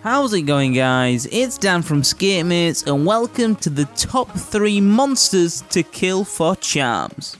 How's it going, guys? It's Dan from Scape, and welcome to the top 3 monsters to kill for charms.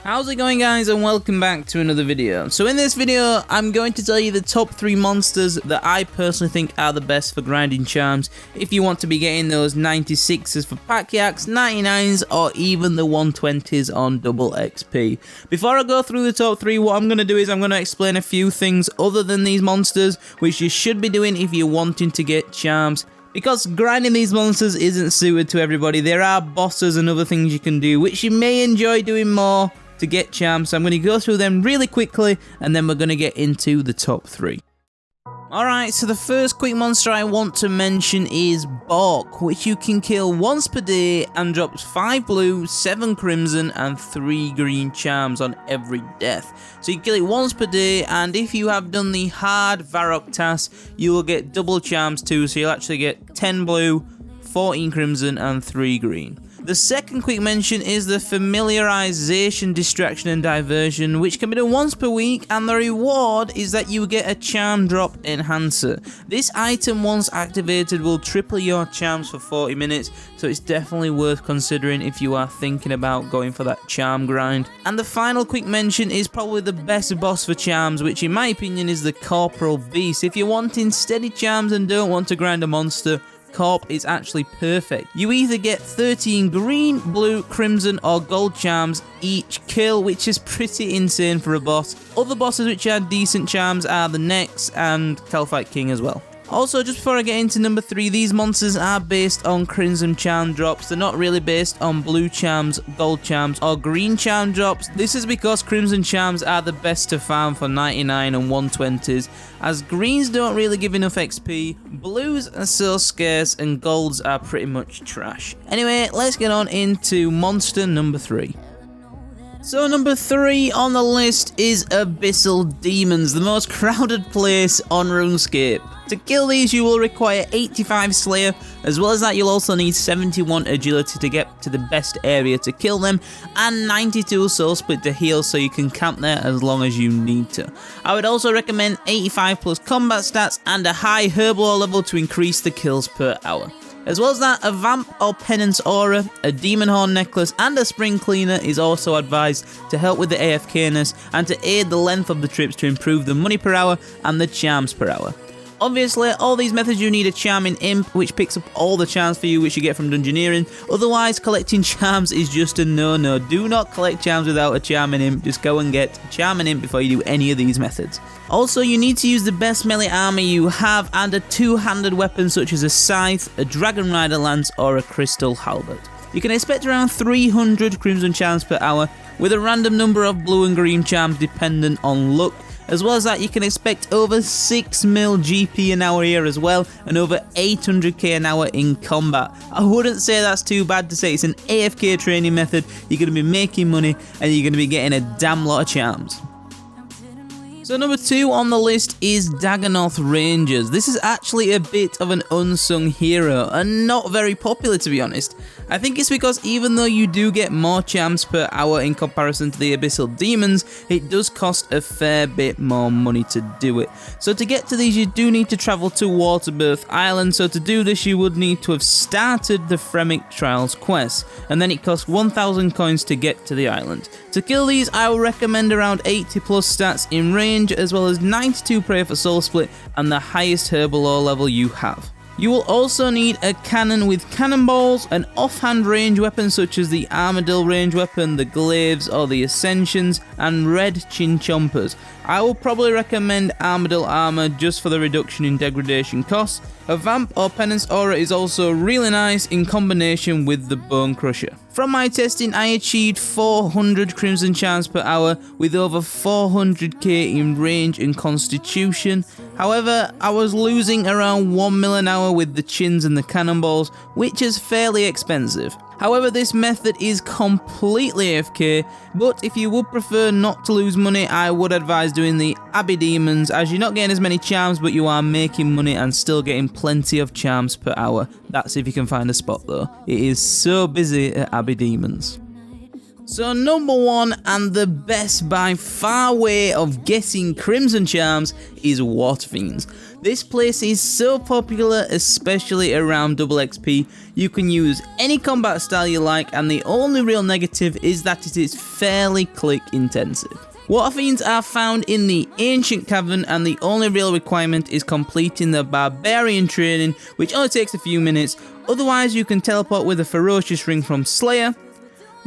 How's it going, guys, and welcome back to another video. So in this video, I'm going to tell you the top 3 monsters that I personally think are the best for grinding charms if you want to be getting those 96s for pack yaks, 99s, or even the 120s on double XP. Before I go through the top 3, what I'm going to do is I'm going to explain a few things other than these monsters, which you should be doing if you're wanting to get charms. Because grinding these monsters isn't suited to everybody. There are bosses and other things you can do, which you may enjoy doing more to get charms, so I'm going to go through them really quickly, and then we're going to get into the top 3. Alright, so the first quick monster I want to mention is Bork, which you can kill once per day and drops 5 blue, 7 crimson, and 3 green charms on every death. So you kill it once per day, and if you have done the hard Varrock task, you will get double charms too, so you'll actually get 10 blue, 14 crimson, and 3 green. The second quick mention is the familiarization, distraction, and diversion, which can be done once per week, and the reward is that you get a charm drop enhancer. This item, once activated, will triple your charms for 40 minutes, so it's definitely worth considering if you are thinking about going for that charm grind. And the final quick mention is probably the best boss for charms, which in my opinion is the Corporal Beast. If you're wanting steady charms and don't want to grind a monster, Corp is actually perfect. You either get 13 green, blue, crimson, or gold charms each kill, which is pretty insane for a boss. Other bosses which are decent charms are the Nex and Calphite King as well. Also, just before I get into number 3, these monsters are based on crimson charm drops. They're not really based on blue charms, gold charms, or green charm drops. This is because crimson charms are the best to farm for 99 and 120s, as greens don't really give enough XP, blues are so scarce, and golds are pretty much trash. Anyway, let's get on into monster number 3. So number 3 on the list is Abyssal Demons, the most crowded place on Runescape. To kill these, you will require 85 Slayer, as well as that you'll also need 71 Agility to get to the best area to kill them, and 92 Soul Split to heal so you can camp there as long as you need to. I would also recommend 85 plus combat stats and a high Herbal level to increase the kills per hour. As well as that, a Vamp or Penance Aura, a Demon Horn Necklace, and a Spring Cleaner is also advised to help with the AFK-ness and to aid the length of the trips to improve the money per hour and the charms per hour. Obviously, all these methods you need a Charming Imp, which picks up all the charms for you which you get from Dungeoneering. Otherwise, collecting charms is just a no-no. Do not collect charms without a Charming Imp. Just go and get a Charming Imp before you do any of these methods. Also, you need to use the best melee armor you have and a two-handed weapon such as a Scythe, a Dragon Rider Lance, or a Crystal Halberd. You can expect around 300 Crimson Charms per hour, with a random number of blue and green charms dependent on luck. As well as that, you can expect over 6 mil GP an hour here as well, and over 800k an hour in combat. I wouldn't say that's too bad to say. It's an AFK training method. You're going to be making money, and you're going to be getting a damn lot of charms. So number 2 on the list is Dagon Off Ranges. This is actually a bit of an unsung hero, and not very popular to be honest. I think it's because even though you do get more charms per hour in comparison to the Abyssal Demons, it does cost a fair bit more money to do it. So to get to these, you do need to travel to Waterbirth Island, so to do this you would need to have started the Fremic Trials quest, and then it costs 1000 coins to get to the island. To kill these, I will recommend around 80 plus stats in range, as well as 92 prayer for Soul Split and the highest Herbal level you have. You will also need a cannon with cannonballs, an offhand range weapon such as the Armadillo range weapon, the Glaives or the Ascensions, and red Chinchompers. I will probably recommend Armadillo armor just for the reduction in degradation costs. A Vamp or Penance Aura is also really nice in combination with the Bone Crusher. From my testing, I achieved 400 Crimson Charms per hour with over 400k in range and constitution. However, I was losing around 1 mil an hour with the chins and the cannonballs, which is fairly expensive. However, this method is completely AFK, but if you would prefer not to lose money, I would advise doing the Abbey Demons, as you're not getting as many charms, but you are making money and still getting plenty of charms per hour. That's if you can find a spot though. It is so busy at Abbey Demons. So number one, and the best by far way of getting Crimson Charms, is Water Fiends. This place is so popular, especially around double XP. You can use any combat style you like, and the only real negative is that it is fairly click intensive. Water Fiends are found in the Ancient Cavern, and the only real requirement is completing the Barbarian training, which only takes a few minutes. Otherwise, you can teleport with a Ferocious Ring from Slayer.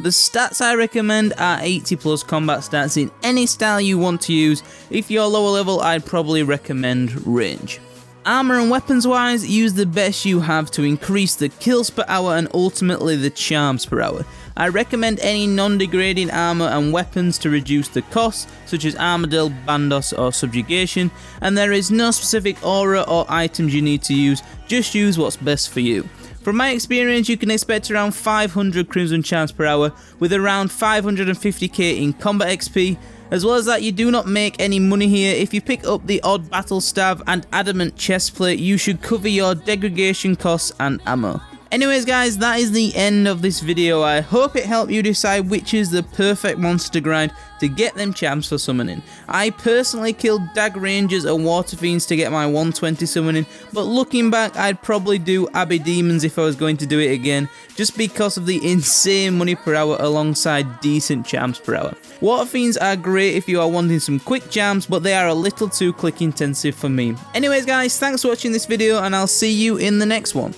The stats I recommend are 80 plus combat stats in any style you want to use. If you're lower level, I'd probably recommend range. Armor and weapons wise, use the best you have to increase the kills per hour and ultimately the charms per hour. I recommend any non-degrading armor and weapons to reduce the costs, such as Armadillo, Bandos or Subjugation, and there is no specific aura or items you need to use, just use what's best for you. From my experience, you can expect around 500 Crimson Charms per hour, with around 550k in combat XP. As well as that, you do not make any money here. If you pick up the odd battle staff and adamant chestplate, you should cover your degradation costs and ammo. Anyways guys, that is the end of this video. I hope it helped you decide which is the perfect monster to grind to get them charms for summoning. I personally killed Dagon Rangers and Water Fiends to get my 120 summoning, but looking back, I'd probably do Abbey Demons if I was going to do it again, just because of the insane money per hour alongside decent charms per hour. Water Fiends are great if you are wanting some quick charms, but they are a little too click intensive for me. Anyways guys, thanks for watching this video, and I'll see you in the next one.